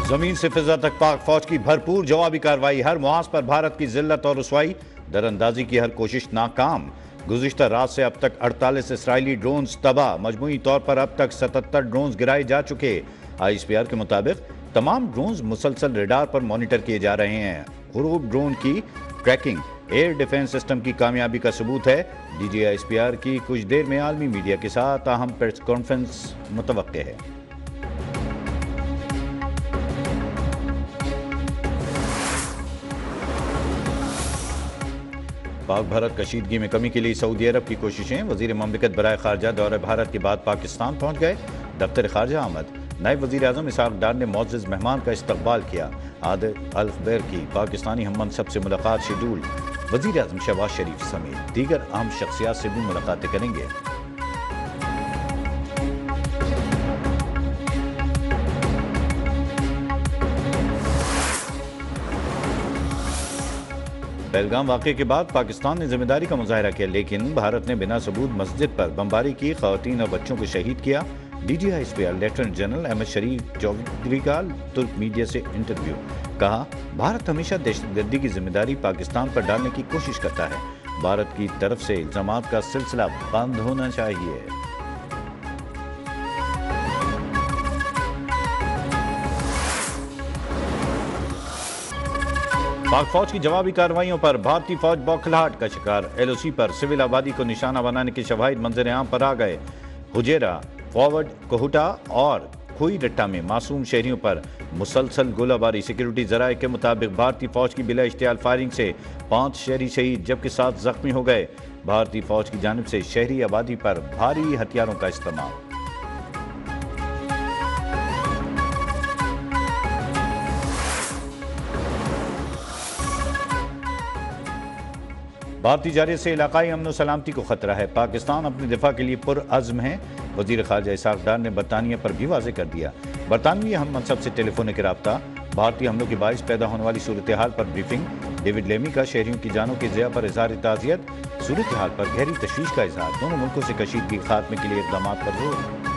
زمین سے فضا تک پاک فوج کی بھرپور جوابی کارروائی، ہر محاذ پر بھارت کی ذلت اور رسوائی، در اندازی کی ہر کوشش ناکام۔ گزشتہ رات سے اب تک 48 اسرائیلی ڈرونز تباہ، مجموعی طور پر اب تک 77 ڈرونز گرائے جا چکے۔ ISPR کے مطابق تمام ڈرونز مسلسل ریڈار پر مانیٹر کیے جا رہے ہیں۔ غروب ڈرون کی ٹریکنگ ایئر ڈیفنس سسٹم کی کامیابی کا ثبوت ہے۔ DG ISPR کی کچھ دیر میں عالمی میڈیا کے ساتھ اہم پریس کانفرنس متوقع ہے۔ پاک بھارت کشیدگی میں کمی کے لیے سعودی عرب کی کوششیں، وزیر مملکت برائے خارجہ دورہ بھارت کے بعد پاکستان پہنچ گئے۔ دفتر خارجہ آمد، نائب وزیر اعظم اسحاق ڈار نے معزز مہمان کا استقبال کیا۔ عادل الخبیر کی پاکستانی ہم منصب سے ملاقات شیڈول، وزیر اعظم شہباز شریف سمیت دیگر اہم شخصیات سے بھی ملاقاتیں کریں گے۔ پہلگام واقعے کے بعد پاکستان نے ذمہ داری کا مظاہرہ کیا، لیکن بھارت نے بنا ثبوت مسجد پر بمباری کی، خواتین اور بچوں کو شہید کیا۔ DG ISPR lieutenant general Ahmed Sharif Chaudhry کا ترک میڈیا سے انٹرویو، کہا بھارت ہمیشہ دہشت گردی کی ذمہ داری پاکستان پر ڈالنے کی کوشش کرتا ہے، بھارت کی طرف سے الزامات کا سلسلہ بند ہونا چاہیے۔ پاک فوج کی جوابی کارروائیوں پر بھارتی فوج بوکھلاہٹ کا شکار، LOC پر سول آبادی کو نشانہ بنانے کے شواہد منظر عام پر آ گئے۔ حجیرہ، فارورڈ، کوہٹا اور کھوئی رٹا میں معصوم شہریوں پر مسلسل گولہ باری۔ سیکیورٹی ذرائع کے مطابق بھارتی فوج کی بلا اشتعال فائرنگ سے 5 شہری شہید جبکہ 7 زخمی ہو گئے۔ بھارتی فوج کی جانب سے شہری آبادی پر بھاری ہتھیاروں کا استعمال۔ بھارتی جارحیت سے علاقائی امن و سلامتی کو خطرہ ہے، پاکستان اپنے دفاع کے لیے پرعزم ہے۔ وزیر خارجہ اسحاق ڈار نے برطانیہ پر بھی واضح کر دیا۔ برطانوی ہم منصب سے ٹیلی فونک رابطہ، بھارتی حملوں کے باعث پیدا ہونے والی صورتحال پر بریفنگ، ڈیوڈ لیمی کا شہریوں کی جانوں کے ضیاع پر اظہار تعزیت، صورتحال پر گہری تشویش کا اظہار، دونوں ملکوں سے کشیدگی خاتمے کے لیے اقدامات پر زور۔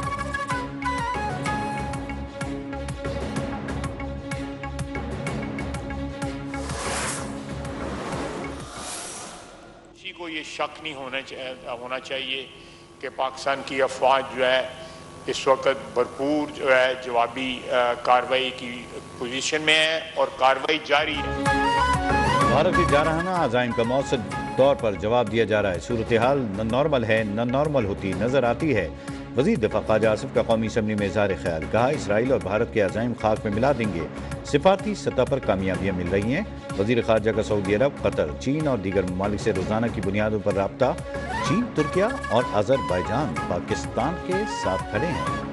کو یہ شک نہیں ہونا چاہیے کہ پاکستان کی افواج جو ہے اس وقت بھرپور جو ہے جوابی کارروائی کی پوزیشن میں ہے اور کارروائی جاری ہے۔ بھارت کے جارحانہ عزائم کا مؤثر طور پر جواب دیا جا رہا ہے، صورتحال نہ نارمل ہے نہ نارمل ہوتی نظر آتی ہے۔ وزیر دفاع خواجہ آصف کا قومی اسمبلی میں اظہار خیال، کہا اسرائیل اور بھارت کے عزائم خاک میں ملا دیں گے، سفارتی سطح پر کامیابیاں مل رہی ہیں۔ وزیر خارجہ کا سعودی عرب، قطر، چین اور دیگر ممالک سے روزانہ کی بنیادوں پر رابطہ، چین، ترکیہ اور آذربائیجان پاکستان کے ساتھ کھڑے ہیں۔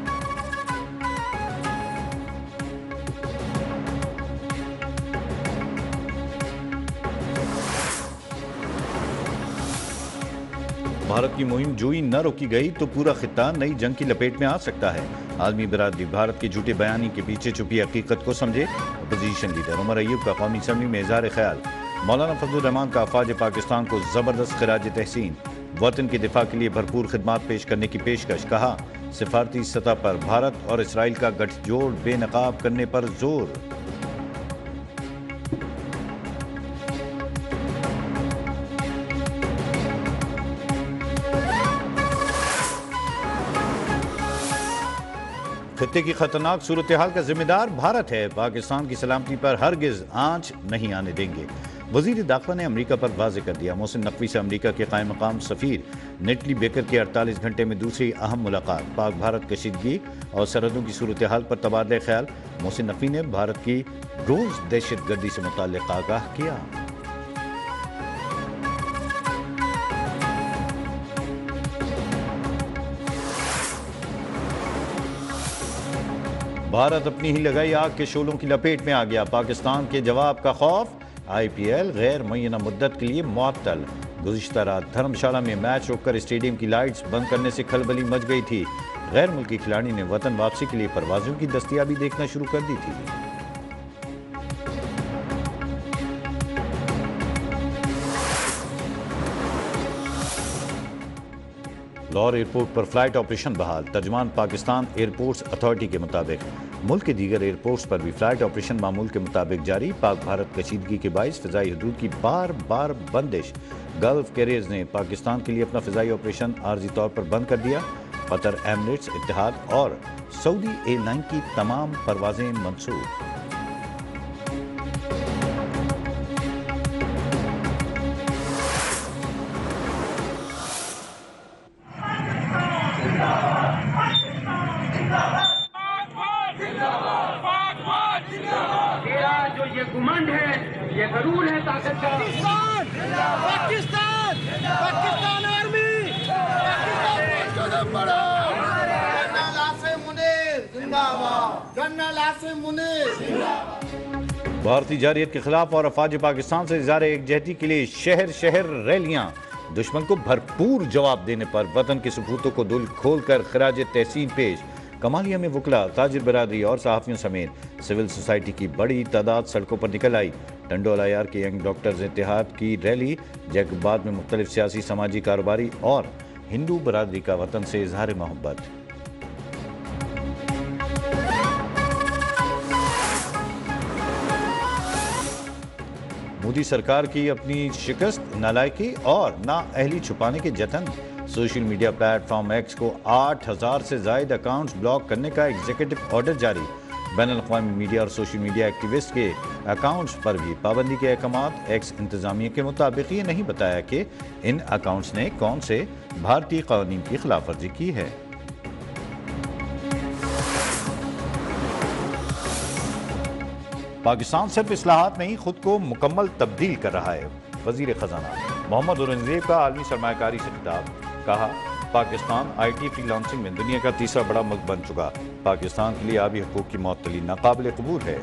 بھارت کی مہم جوئی نہ روکی گئی تو پورا خطہ نئی جنگ کی لپیٹ میں آ سکتا ہے، عالمی برادری بھارت کے جھوٹے بیانی کے پیچھے چھپی حقیقت کو سمجھے۔ اپوزیشن لیڈر عمر ایوب کا قومی اسمبلی میں اظہار خیال، مولانا فضل الرحمان کا افواج پاکستان کو زبردست خراج تحسین، وطن کے دفاع کے لیے بھرپور خدمات پیش کرنے کی پیشکش، کہا سفارتی سطح پر بھارت اور اسرائیل کا گٹھ جوڑ بے نقاب کرنے پر زور۔ خطے کی خطرناک صورتحال کا ذمہ دار بھارت ہے، پاکستان کی سلامتی پر ہرگز آنچ نہیں آنے دیں گے۔ وزیر داخلہ نے امریکہ پر واضح کر دیا، محسن نقوی سے امریکہ کے قائم مقام سفیر نیٹلی بیکر کی 48 گھنٹے میں دوسری اہم ملاقات، پاک بھارت کشیدگی اور سرحدوں کی صورتحال پر تبادلہ خیال۔ محسن نقوی نے بھارت کی روز دہشت گردی سے متعلق آگاہ کیا۔ بھارت اپنی ہی لگائی آگ کے شعلوں کی لپیٹ میں آ گیا، پاکستان کے جواب کا خوف، IPL غیر معینہ مدت کے لیے معطل۔ گزشتہ رات دھرم شالہ میں میچ روک کر اسٹیڈیم کی لائٹس بند کرنے سے کھلبلی مچ گئی تھی، غیر ملکی کھلاڑی نے وطن واپسی کے لیے پروازوں کی دستیابی دیکھنا شروع کر دی تھی۔ لاہور ایئرپورٹ پر فلائٹ آپریشن بحال. ترجمان پاکستان ایئرپورٹس اتھارٹی کے مطابق ملک کے دیگر ایئرپورٹس پر بھی فلائٹ آپریشن معمول کے مطابق جاری. پاک بھارت کشیدگی کے باعث فضائی حدود کی بار بار بندش. گلف کیریئرز نے پاکستان کے لیے اپنا فضائی آپریشن عارضی طور پر بند کر دیا. قطر، ایمریٹس، اتحاد اور سعودی ایئر لائن کی تمام پروازیں منسوخ. جو یہ گمنڈ ہے، یہ غرور ہے طاقت کا. پاکستان آرمی، جنرل عاصم منیر زندہ باد، جنرل عاصم منیر. بھارتی جارحیت کے خلاف اور افواج پاکستان سے اظہار یکجہتی کے لیے شہر شہر ریلیاں. دشمن کو بھرپور جواب دینے پر وطن کے سپوتوں کو دل کھول کر خراج تحسین پیش. کمالیہ میں وکلا، تاجر برادری اور صحافیوں سمیت سول سوسائٹی کی بڑی تعداد سڑکوں پر نکل آئی. ٹنڈول IR کے ینگ ڈاکٹرز اتحاد کی ریلی. جیکب آباد میں مختلف سیاسی، سماجی، کاروباری اور ہندو برادری کا وطن سے اظہار محبت. مودی سرکار کی اپنی شکست، نالائکی اور نااہلی چھپانے کے جتن. Social media platform X کو 8000 سے زائد اکاؤنٹس بلاک کرنے کا ایگزیکٹو آرڈر جاری. بین الاقوامی میڈیا اور سوشل میڈیا ایکٹیوسٹ کے اکاؤنٹس پر بھی پابندی کے احکامات. ایکس انتظامیہ کے مطابق یہ نہیں بتایا کہ ان اکاؤنٹس نے کون سے بھارتی قوانین کی خلاف ورزی کی ہے. پاکستان صرف اصلاحات نہیں، خود کو مکمل تبدیل کر رہا ہے. وزیر خزانہ محمد اورنگزیب کا عالمی سرمایہ کاری سے خطاب. کہا، پاکستان IT فری لانسنگ میں دنیا کا تیسرا بڑا ملک بن چکا. پاکستان کے لیے آبی حقوق کی معطلی ناقابل قبول ہے.